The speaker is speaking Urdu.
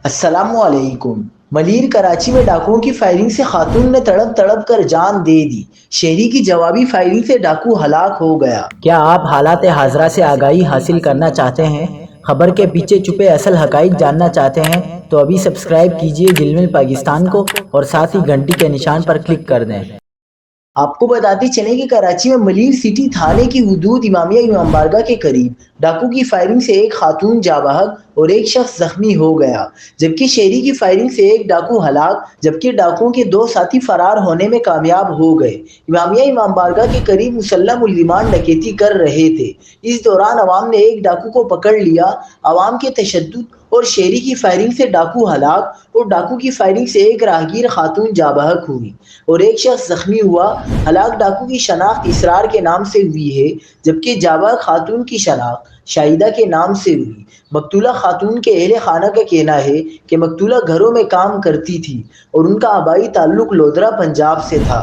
السلام علیکم۔ ملیر کراچی میں ڈاکوؤں کی فائرنگ سے خاتون نے تڑپ تڑپ کر جان دے دی، شہری کی جوابی فائرنگ سے ڈاکو ہلاک ہو گیا۔ کیا آپ حالات حاضرہ سے آگاہی حاصل کرنا چاہتے ہیں؟ خبر کے پیچھے چھپے اصل حقائق جاننا چاہتے ہیں تو ابھی سبسکرائب کیجئے دل پاکستان کو اور ساتھ ہی گھنٹی کے نشان پر کلک کر دیں۔ آپ کو بتاتے چلیں کہ کراچی میں ملیر سٹی تھانے کی حدود امامیہ امام بارگاہ کے قریب ڈاکو کی فائرنگ سے ایک خاتون جاں بحق اور ایک شخص زخمی ہو گیا، جبکہ شہری کی فائرنگ سے ایک ڈاکو ہلاک جبکہ ڈاکوؤں کے 2 ساتھی فرار ہونے میں کامیاب ہو گئے۔ امامیہ امام بارگاہ کے قریب مسلح ملزمان ڈکیتی کر رہے تھے۔ اس دوران عوام نے ایک ڈاکو کو پکڑ لیا۔ عوام کے تشدد اور شہری کی فائرنگ سے ڈاکو ہلاک اور ڈاکو کی فائرنگ سے ایک راہگیر خاتون جاں بحق ہوئی اور ایک شخص زخمی ہوا۔ ہلاک ڈاکو کی شناخت اسرار کے نام سے ہوئی ہے جبکہ جاں بحق خاتون کی شناخت شاہدہ کے نام سے ہوئی۔ مقتولہ خاتون کے اہل خانہ کا کہنا ہے کہ مقتولہ گھروں میں کام کرتی تھی اور ان کا آبائی تعلق لودھرا پنجاب سے تھا۔